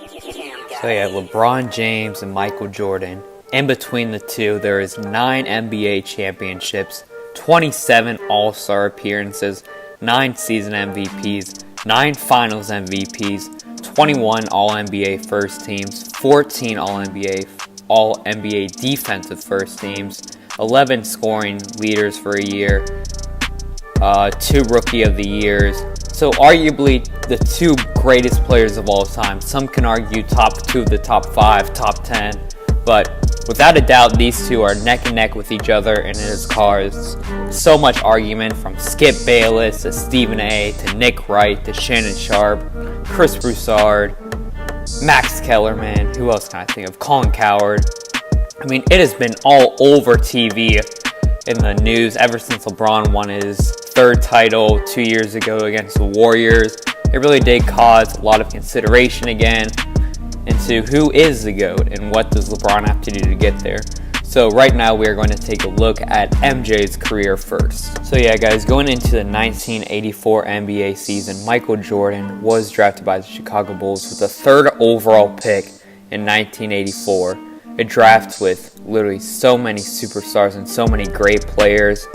So yeah, LeBron James and Michael Jordan. In between the two, there is 9 NBA championships, 27 All-Star appearances, 9 season MVPs, 9 Finals MVPs, 21 All-NBA first teams, 14 All-NBA defensive first teams, 11 scoring leaders for a year, 2 Rookie of the Years. So arguably the 2 greatest players of all time. Some can argue top 2 of the top 5, top 10, but without a doubt, these 2 are neck and neck with each other, and it has caused so much argument from Skip Bayless to Stephen A. to Nick Wright to Shannon Sharp, Chris Broussard, Max Kellerman, who else can I think of? Colin Cowherd. I mean, it has been all over TV in the news ever since LeBron won his 3rd title 2 years ago against the Warriors. It really did cause a lot of consideration again into who is the GOAT and what does LeBron have to do to get there. So right now we are going to take a look at MJ's career first. So yeah guys, going into the 1984 NBA season, Michael Jordan was drafted by the Chicago Bulls with the 3rd overall pick in 1984. A draft with literally so many superstars and so many great players.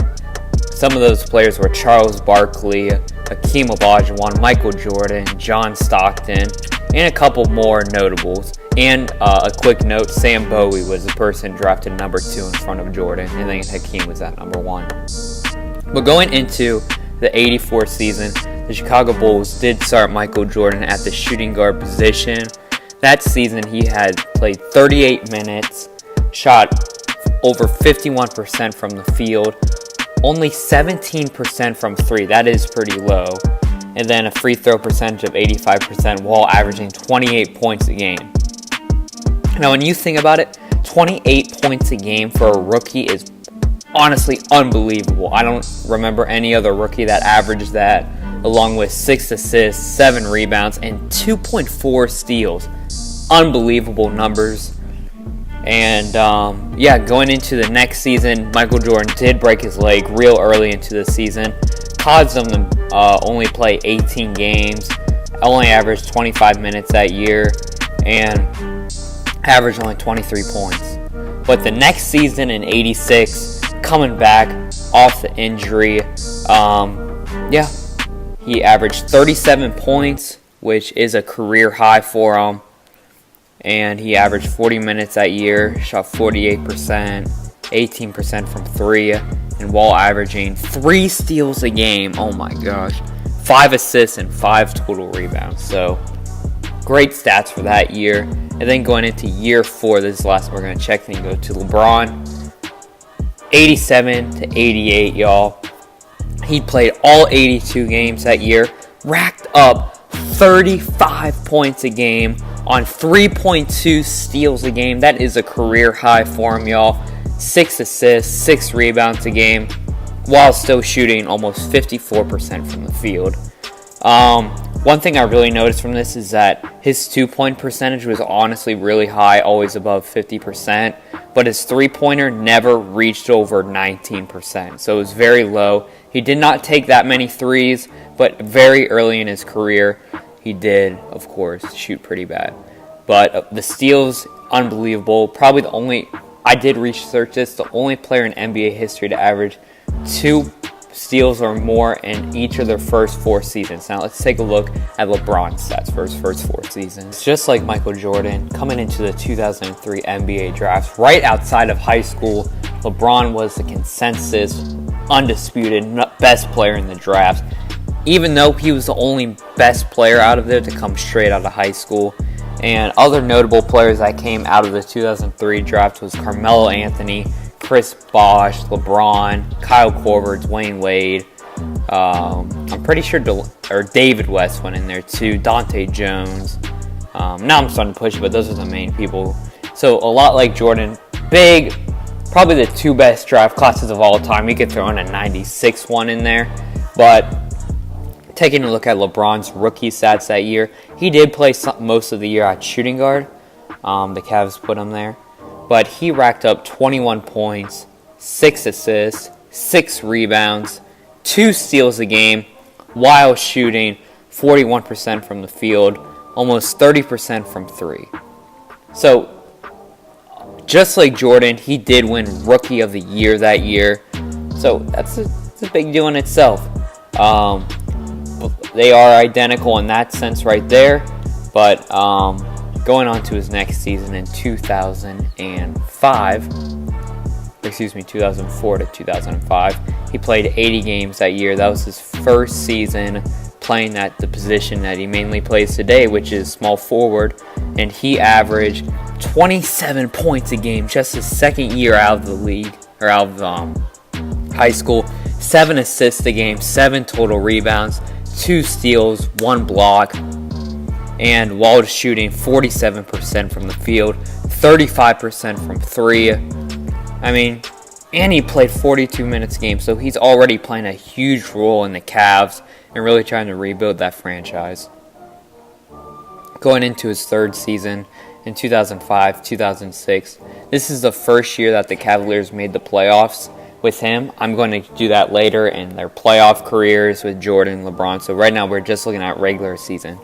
Some of those players were Charles Barkley, Hakeem Olajuwon, Michael Jordan, John Stockton, and a couple more notables. And a quick note, Sam Bowie was the person drafted number 2 in front of Jordan, and then Hakeem was at number 1. But going into the 84 season, the Chicago Bulls did start Michael Jordan at the shooting guard position. That season he had played 38 minutes, shot over 51% from the field, only 17% from 3, that is pretty low, and then a free throw percentage of 85% while averaging 28 points a game. Now when you think about it, 28 points a game for a rookie is honestly unbelievable. I don't remember any other rookie that averaged that, along with 6 assists, 7 rebounds, and 2.4 steals. Unbelievable numbers. And going into the next season, Michael Jordan did break his leg real early into the season, caused him to only play 18 games, only averaged 25 minutes that year, and averaged only 23 points. But the next season in 86, coming back off the injury, he averaged 37 points, which is a career high for him. And he averaged 40 minutes that year, shot 48%, 18% from 3, and while averaging 3 steals a game, oh my gosh, 5 assists and 5 total rebounds. So great stats for that year. And then going into year 4, this is the last one we're going to check, then you go to LeBron, 87 to 88, y'all. He played all 82 games that year, racked up 35 points a game on 3.2 steals a game. That is a career high for him, y'all. 6 assists, 6 rebounds a game, while still shooting almost 54% from the field. One thing I really noticed from this is that his 2-point percentage was honestly really high, always above 50%, but his 3-pointer never reached over 19%, so it was very low. He did not take that many threes, but very early in his career, he did, of course, shoot pretty bad. But the steals, unbelievable. Probably the only, I did research this, the only player in NBA history to average 2 steals or more in each of their first 4 seasons. Now let's take a look at LeBron's stats for his first 4 seasons. Just like Michael Jordan, coming into the 2003 NBA draft, right outside of high school, LeBron was the consensus, undisputed best player in the draft. Even though he was the only best player out of there to come straight out of high school. And other notable players that came out of the 2003 draft was Carmelo Anthony, Chris Bosh, LeBron, Kyle Korver, Dwayne Wade. I'm pretty sure David West went in there too, Dante Jones. Now I'm starting to push it, but those are the main people. So a lot like Jordan, big, probably the 2 best draft classes of all time. You could throw in a 96 one in there. But taking a look at LeBron's rookie stats that year, he did play most of the year at shooting guard. The Cavs put him there. But he racked up 21 points, 6 assists, 6 rebounds, 2 steals a game, while shooting 41% from the field, almost 30% from 3. So, just like Jordan, he did win Rookie of the Year that year. So, that's a big deal in itself. They are identical in that sense right there. But going on to his next season in 2004 to 2005, he played 80 games that year. That was his first season playing at the position that he mainly plays today, which is small forward, and he averaged 27 points a game just his second year out of the league, or out of high school. 7 assists a game, 7 total rebounds, 2 steals, 1 block, and while shooting 47% from the field, 35% from 3. I mean, and he played 42 minutes a game, so he's already playing a huge role in the Cavs and really trying to rebuild that franchise. Going into his third season in 2005-2006, this is the first year that the Cavaliers made the playoffs with him. I'm going to do that later in their playoff careers with Jordan and LeBron. So right now we're just looking at regular season.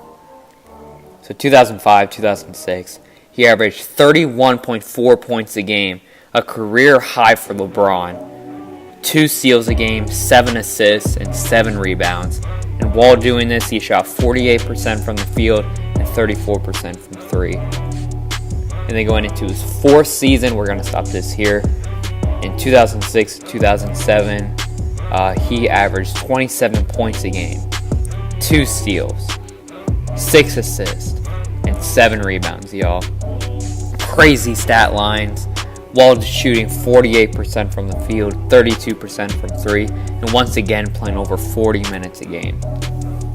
So 2005-2006, he averaged 31.4 points a game, a career high for LeBron. 2 steals a game, 7 assists, and 7 rebounds. And while doing this, he shot 48% from the field and 34% from 3. And then going into his fourth season, we're going to stop this here. In 2006-2007, he averaged 27 points a game, 2 steals, 6 assists, and 7 rebounds, y'all. Crazy stat lines. While shooting 48% from the field, 32% from 3, and once again playing over 40 minutes a game.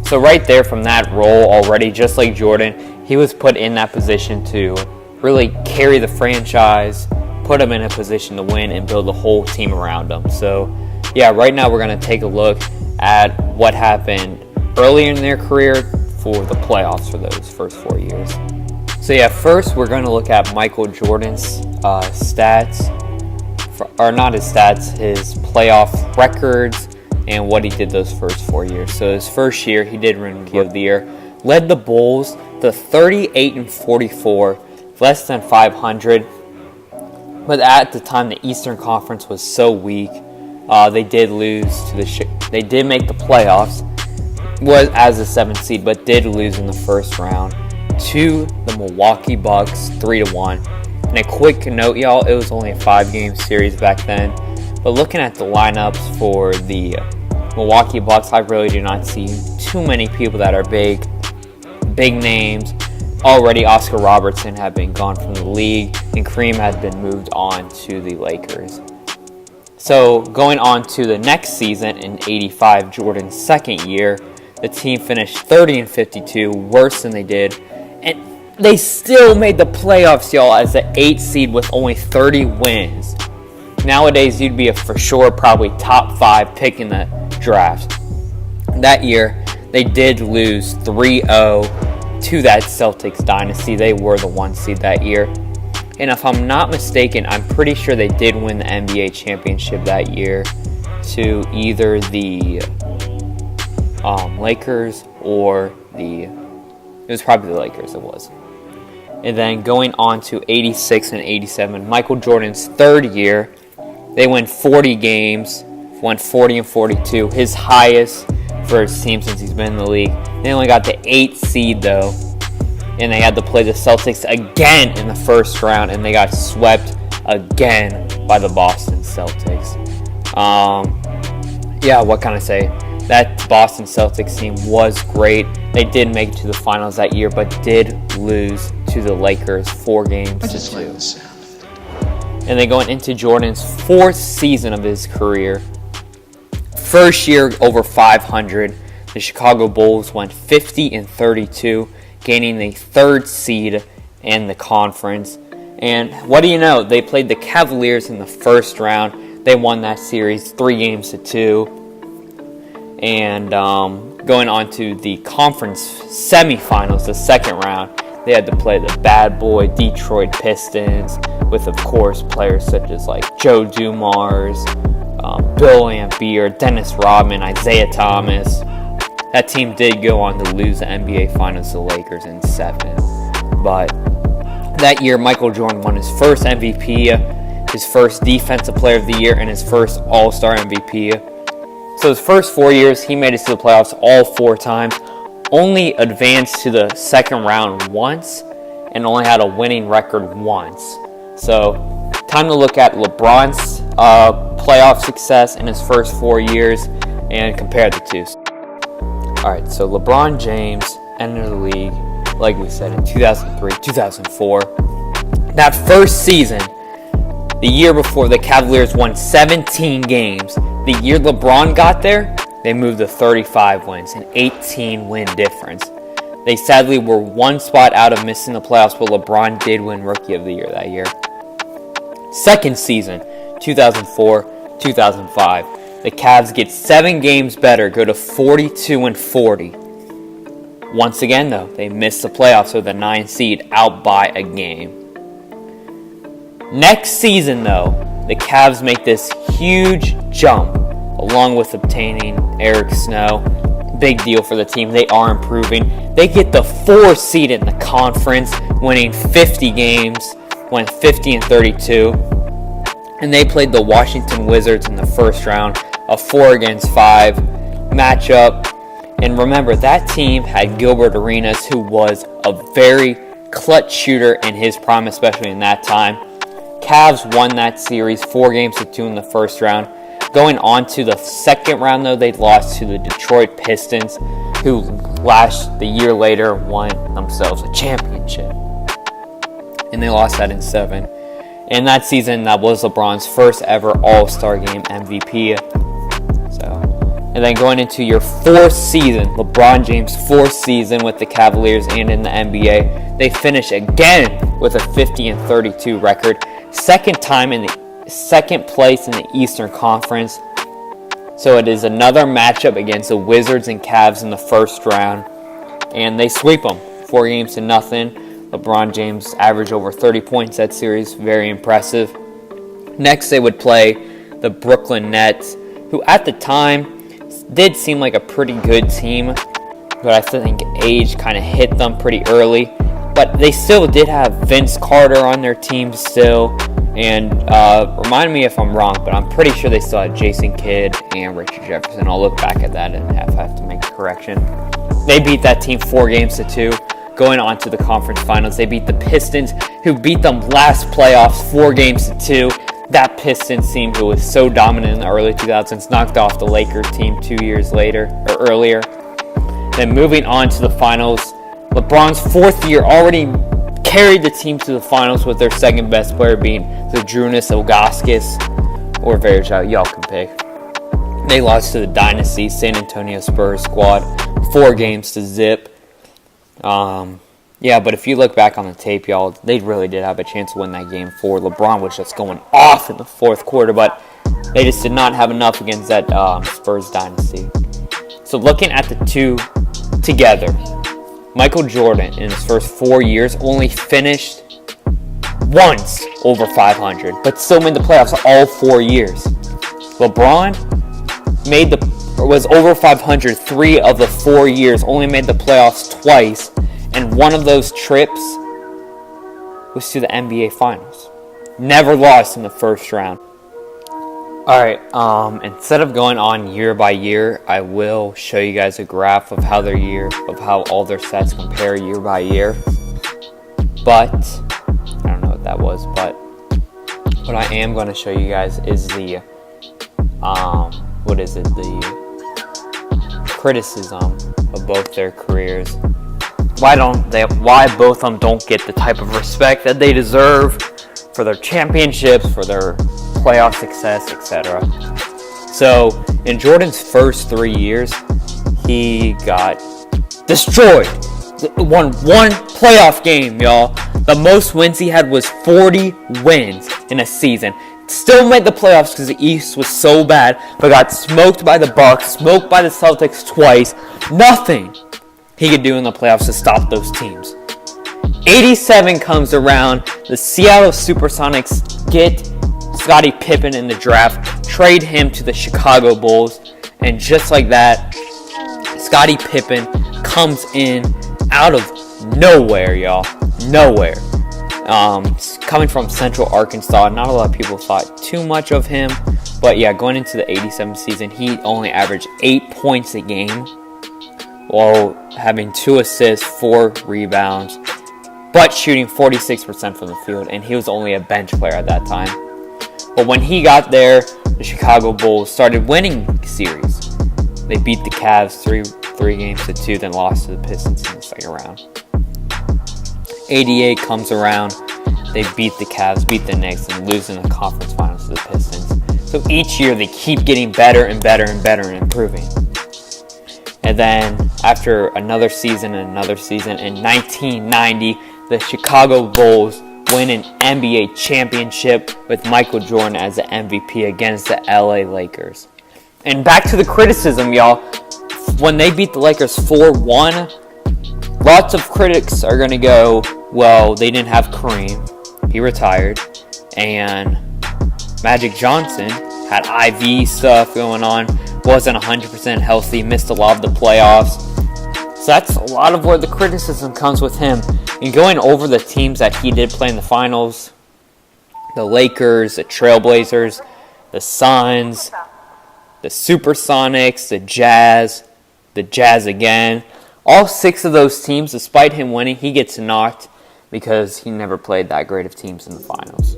So right there from that role already, just like Jordan, he was put in that position to really carry the franchise, put him in a position to win, and build the whole team around him. So yeah, right now we're going to take a look at what happened earlier in their career for the playoffs for those first 4 years. So yeah, first we're going to look at Michael Jordan's stats, or not his stats, his playoff records and what he did those first 4 years. So his first year, he did win Rookie of the Year, led the Bulls to 38-44, less than 500. But at the time, the Eastern Conference was so weak, they did lose to they did make the playoffs, was as a 7th seed, but did lose in the first round to the Milwaukee Bucks 3-1. And a quick note, y'all, it was only a 5-game series back then. But looking at the lineups for the Milwaukee Bucks, I really do not see too many people that are big names. Already, Oscar Robertson had been gone from the league, and Kareem had been moved on to the Lakers. So going on to the next season in 85, Jordan's second year, the team finished 30-52, worse than they did. And they still made the playoffs, y'all, as the 8th seed with only 30 wins. Nowadays, you'd be a for sure probably top 5 pick in the draft. That year, they did lose 3-0 to that Celtics dynasty. They were the 1 seed that year. And if I'm not mistaken, I'm pretty sure they did win the NBA championship that year to either the Lakers or it was probably the Lakers, it was. And then going on to 86 and 87, Michael Jordan's third year, they win 40 games, went 40-42, his highest for his team since he's been in the league. They only got the 8th seed though, and they had to play the Celtics again in the first round, and they got swept again by the Boston Celtics. Yeah, what can I say? That Boston Celtics team was great. They did make it to the finals that year, but did lose to the Lakers 4-2. I just like the sound. And then going into Jordan's 4th season of his career, first year over 500, the Chicago Bulls went 50-32, gaining the 3rd seed in the conference. And what do you know? They played the Cavaliers in the first round. They won that series 3-2. And going on to the conference semifinals, the second round, they had to play the bad boy Detroit Pistons with, of course, players such as like Joe Dumars, Bill Laimbeer, Dennis Rodman, Isaiah Thomas. That team did go on to lose the NBA Finals to the Lakers in 7. But that year, Michael Jordan won his first MVP, his first Defensive Player of the Year, and his first All-Star MVP. So his first 4 years, he made it to the playoffs all 4 times, only advanced to the second round once, and only had a winning record once. So time to look at LeBron's playoff success in his first 4 years and compare the two. Alright, so LeBron James entered the league, like we said, in 2003, 2004. That first season, the year before, the Cavaliers won 17 games. The year LeBron got there, they moved to 35 wins, an 18-win difference. They sadly were 1 spot out of missing the playoffs, but LeBron did win Rookie of the Year that year. Second season, 2004-2005. The Cavs get 7 games better, go to 42-40. Once again, though, they miss the playoffs with a 9 seed, out by a game. Next season, though, the Cavs make this huge jump, along with obtaining Eric Snow. Big deal for the team. They are improving. They get the 4 seed in the conference, winning 50 games, went 50-32. And they played the Washington Wizards in the first round, a 4-against-5 matchup. And remember, that team had Gilbert Arenas, who was a very clutch shooter in his prime, especially in that time. Cavs won that series 4-2 in the first round. Going on to the second round, though, they lost to the Detroit Pistons, who the year later won themselves a championship. And they lost that in 7. In that season, that was LeBron's first ever All-Star Game MVP. And then going into your 4th season, LeBron James' 4th season with the Cavaliers and in the NBA, they finish again with a 50-32 record. Second time in the second place in the Eastern Conference. So it is another matchup against the Wizards and Cavs in the first round. And they sweep them 4-0. LeBron James averaged over 30 points that series. Very impressive. Next, they would play the Brooklyn Nets, who at the time did seem like a pretty good team, but I think age kind of hit them pretty early. But they still did have Vince Carter on their team still, and remind me if I'm wrong, but I'm pretty sure they still had Jason Kidd and Richard Jefferson. I'll look back at that and have to make a correction. They beat that team 4-2, going on to the conference finals. They beat the Pistons, who beat them last playoffs 4-2. That Pistons team, who was so dominant in the early 2000s, knocked off the Lakers team 2 years later or earlier. Then moving on to the finals, LeBron's 4th year already carried the team to the finals with their second best player being Zydrunas Ilgauskas or Verjao. Y'all can pick. They lost to the Dynasty San Antonio Spurs squad 4-0. Yeah, but if you look back on the tape, y'all, they really did have a chance to win that game 4. LeBron was just going off in the 4th quarter, but they just did not have enough against that Spurs dynasty. So looking at the two together, Michael Jordan in his first 4 years only finished once over 500, but still made the playoffs all 4 years. LeBron was over 500 3 of the 4 years, only made the playoffs twice. And one of those trips was to the NBA Finals. Never lost in the first round. Alright, instead of going on year by year, I will show you guys a graph of how all their sets compare year by year. But, I don't know what that was, but what I am going to show you guys is the, the criticism of both their careers. Why both of them don't get the type of respect that they deserve for their championships, for their playoff success, etc. So, in Jordan's first 3 years, he got destroyed. Won one playoff game, y'all. The most wins he had was 40 wins in a season. Still made the playoffs because the East was so bad, but got smoked by the Bucks, smoked by the Celtics twice. Nothing he could do in the playoffs to stop those teams. 87 comes around. The Seattle Supersonics get Scottie Pippen in the draft, trade him to the Chicago Bulls, and just like that, Scottie Pippen comes in out of nowhere, y'all. Nowhere. Coming from Central Arkansas, not a lot of people thought too much of him. But yeah, going into the 87 season, he only averaged 8 points a game while having 2 assists, 4 rebounds, but shooting 46% from the field, and he was only a bench player at that time. But when he got there, the Chicago Bulls started winning series. They beat the Cavs 3 games to 2, then lost to the Pistons in the second round. 88 comes around, they beat the Cavs, beat the Knicks, and lose in the conference finals to the Pistons. So each year they keep getting better and better and better and improving. And then after another season, in 1990, the Chicago Bulls win an NBA championship with Michael Jordan as the MVP against the LA Lakers. And back to the criticism, y'all. When they beat the Lakers 4-1, lots of critics are going to go, well, they didn't have Kareem. He retired. And Magic Johnson had IV stuff going on, wasn't 100% healthy, missed a lot of the playoffs. So that's a lot of where the criticism comes with him. And going over the teams that he did play in the finals, the Lakers, the Trailblazers, the Suns, the Supersonics, the Jazz again. All 6 of those teams, despite him winning, he gets knocked because he never played that great of teams in the finals.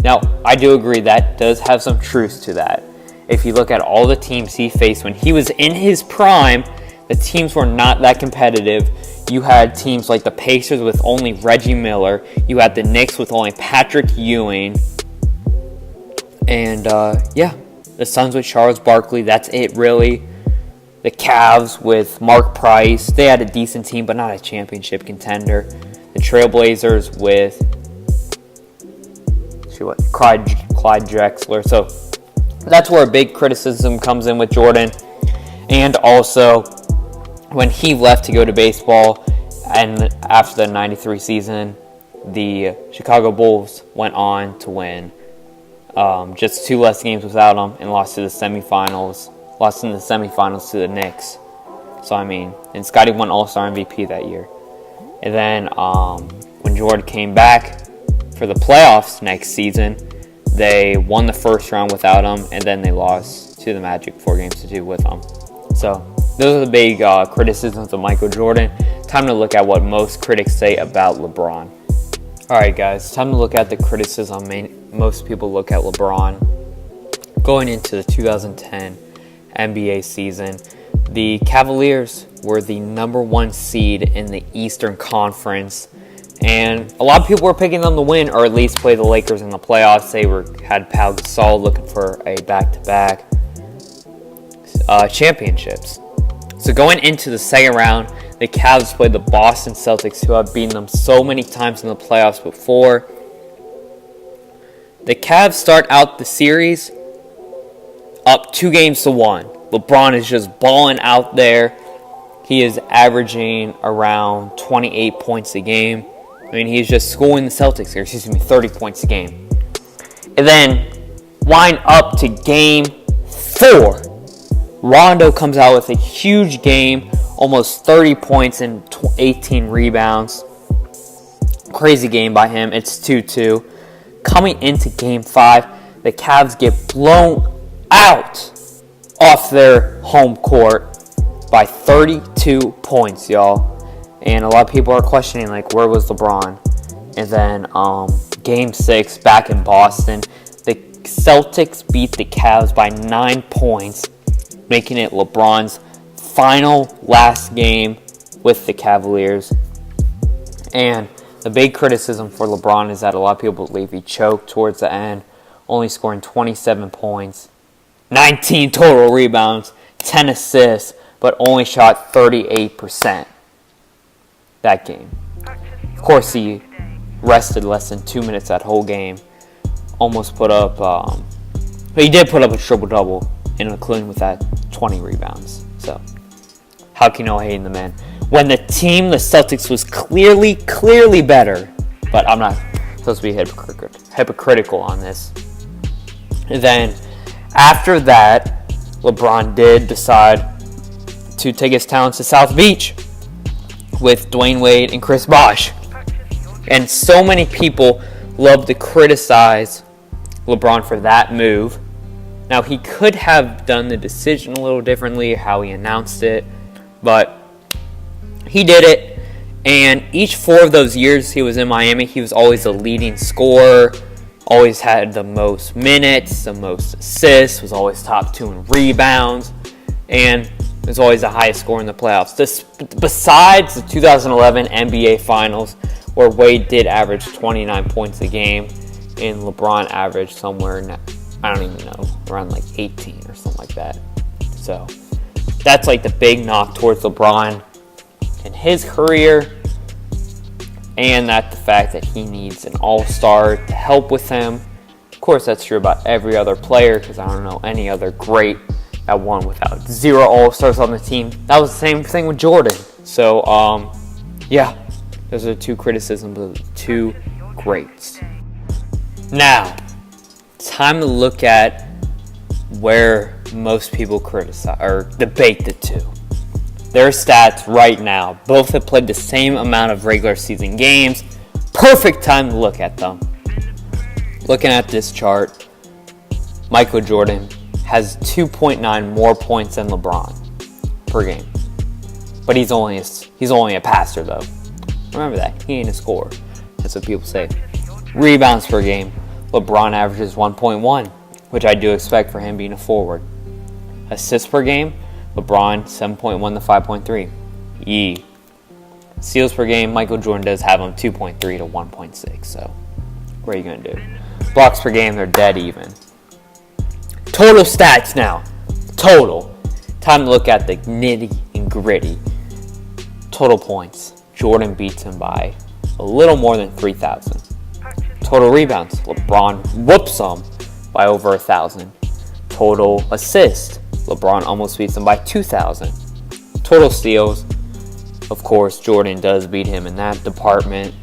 Now, I do agree that does have some truth to that. If you look at all the teams he faced when he was in his prime, the teams were not that competitive. You had teams like the Pacers with only Reggie Miller. You had the Knicks with only Patrick Ewing. And, the Suns with Charles Barkley. That's it, really. The Cavs with Mark Price. They had a decent team, but not a championship contender. The Trailblazers with Clyde Drexler. So that's where a big criticism comes in with Jordan. And also, when he left to go to baseball, and after the 93 season, the Chicago Bulls went on to win just 2 less games without him and lost in the semifinals to the Knicks. So, and Scottie won All-Star MVP that year. And then when Jordan came back for the playoffs next season, they won the first round without him, and then they lost to the Magic 4 games to 2 with him. So those are the big criticisms of Michael Jordan. Time to look at what most critics say about LeBron. Alright guys, time to look at the criticism most people look at LeBron. Going into the 2010 NBA season, the Cavaliers were the number 1 seed in the Eastern Conference. And a lot of people were picking them to win, or at least play the Lakers in the playoffs. They had Pau Gasol looking for a back-to-back championships. So going into the second round, the Cavs played the Boston Celtics, who have beaten them so many times in the playoffs before. The Cavs start out the series up 2-1. LeBron is just balling out there. He is averaging around 28 points a game. He's just schooling the Celtics here. 30 points a game. And then, wind up to Game 4. Rondo comes out with a huge game. Almost 30 points and 18 rebounds. Crazy game by him. It's 2-2. Coming into Game 5, the Cavs get blown out off their home court by 32 points, y'all. And a lot of people are questioning, where was LeBron? And then Game 6, back in Boston, the Celtics beat the Cavs by 9 points, making it LeBron's final last game with the Cavaliers. And the big criticism for LeBron is that a lot of people believe he choked towards the end, only scoring 27 points, 19 total rebounds, 10 assists, but only shot 38% that game. Of course, he rested less than 2 minutes that whole game. Almost put up, but he did put up a triple-double, including with that 20 rebounds. So, how can you not hate the man? When the team, the Celtics, was clearly better. But I'm not supposed to be hypocritical on this. And then, after that, LeBron did decide to take his talents to South Beach with Dwayne Wade and Chris Bosh. And so many people love to criticize LeBron for that move. Now, he could have done the decision a little differently, how he announced it, but he did it. And each 4 of those years he was in Miami, he was always the leading scorer, always had the most minutes, the most assists, was always top 2 in rebounds, and was always the highest scorer in the playoffs. Besides the 2011 NBA Finals, where Wade did average 29 points a game, and LeBron averaged somewhere, I don't even know, around like 18 or something like that. So that's like the big knock towards LeBron in his career, and that the fact that he needs an all-star to help with him. Of course, that's true about every other player, because I don't know any other great that won without 0 all-stars on the team. That was the same thing with Jordan. So, yeah, those are the 2 criticisms of the 2 greats. Now, time to look at where most people criticize or debate the 2. Their stats right now. Both have played the same amount of regular season games. Perfect time to look at them. Looking at this chart, Michael Jordan has 2.9 more points than LeBron per game. But he's only a passer, though. Remember that. He ain't a scorer. That's what people say. Rebounds per game. LeBron averages 1.1, which I do expect for him being a forward. Assists per game. LeBron, 7.1 to 5.3. Steals per game, Michael Jordan does have him 2.3 to 1.6. So, what are you going to do? Blocks per game, they're dead even. Total stats now. Total. Time to look at the nitty and gritty. Total points. Jordan beats him by a little more than 3,000. Total rebounds. LeBron whoops him by over 1,000. Total assists. LeBron almost beats him by 2,000. Total steals. Of course, Jordan does beat him in that department.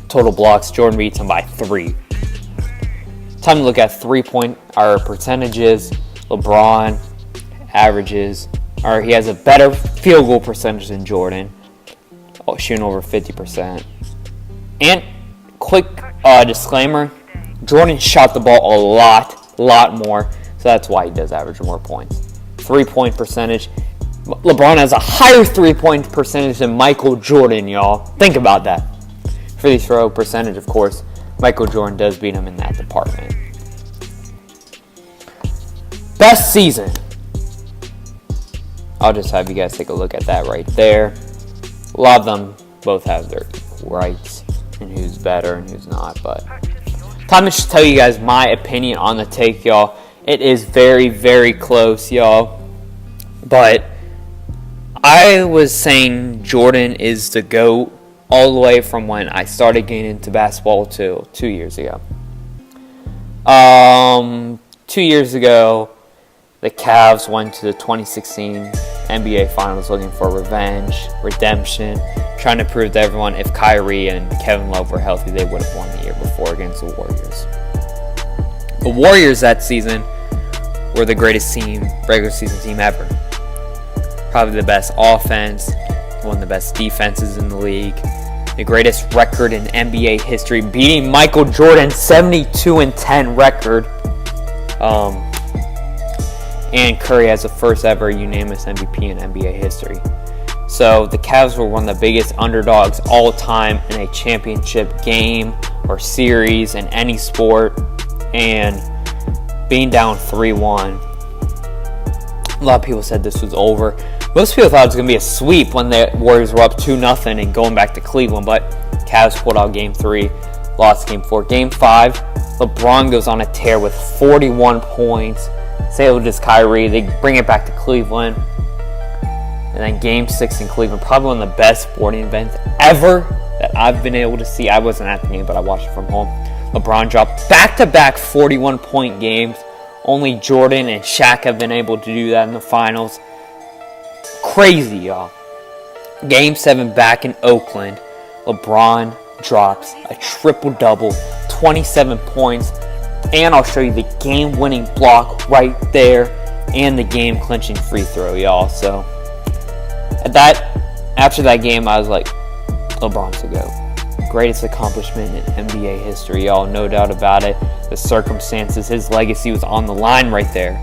Total blocks. Jordan beats him by 3. Time to look at three-point percentages. LeBron averages, or he has a better field goal percentage than Jordan, shooting over 50%. And quick disclaimer, Jordan shot the ball a lot more, so that's why he does average more points. 3-point percentage. LeBron has a higher 3-point percentage than Michael Jordan, y'all. Think about that. Free throw percentage, of course, Michael Jordan does beat him in that department. Best season. I'll just have you guys take a look at that right there. A lot of them both have their rights and who's better and who's not. But time to just tell you guys my opinion on the take, y'all. It is very, very close, y'all. But I was saying Jordan is the GOAT all the way from when I started getting into basketball to 2 years ago. 2 years ago, the Cavs went to the 2016 NBA Finals looking for revenge, redemption, trying to prove to everyone if Kyrie and Kevin Love were healthy, they would have won the year before against the Warriors. The Warriors that season were the greatest regular season team ever. Probably the best offense, one of the best defenses in the league, the greatest record in NBA history, beating Michael Jordan's 72-10 record. And Curry has the first ever unanimous MVP in NBA history. So the Cavs were one of the biggest underdogs all time in a championship game or series in any sport. And being down 3-1, a lot of people said this was over. Most people thought it was going to be a sweep when the Warriors were up 2-0 and going back to Cleveland. But Cavs pulled out Game 3, lost Game 4. Game 5, LeBron goes on a tear with 41 points. Say it was just Kyrie. They bring it back to Cleveland. And then Game 6 in Cleveland, probably one of the best sporting events ever that I've been able to see. I wasn't at the game, but I watched it from home. LeBron dropped back-to-back 41-point games. Only Jordan and Shaq have been able to do that in the finals. Crazy, y'all. Game 7 back in Oakland. LeBron drops a triple-double, 27 points. And I'll show you the game-winning block right there. and the game-clinching free throw, y'all. So after that game, I was like, LeBron's the GOAT. Greatest accomplishment in NBA history, y'all, no doubt about it. The circumstances, his legacy was on the line right there.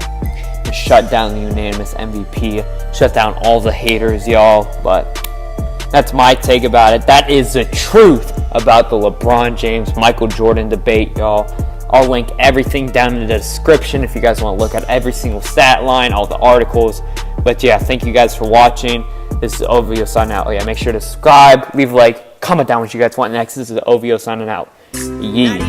He shut down the unanimous MVP, shut down all the haters, y'all. But that's my take about it. That is the truth about the LeBron James, Michael Jordan debate, y'all. I'll link everything down in the description if you guys want to look at every single stat line, all the articles. But yeah, thank you guys for watching. This is OVO signing out. Oh yeah, make sure to subscribe, leave a like, comment down what you guys want next. This is OVO signing out. Yeah.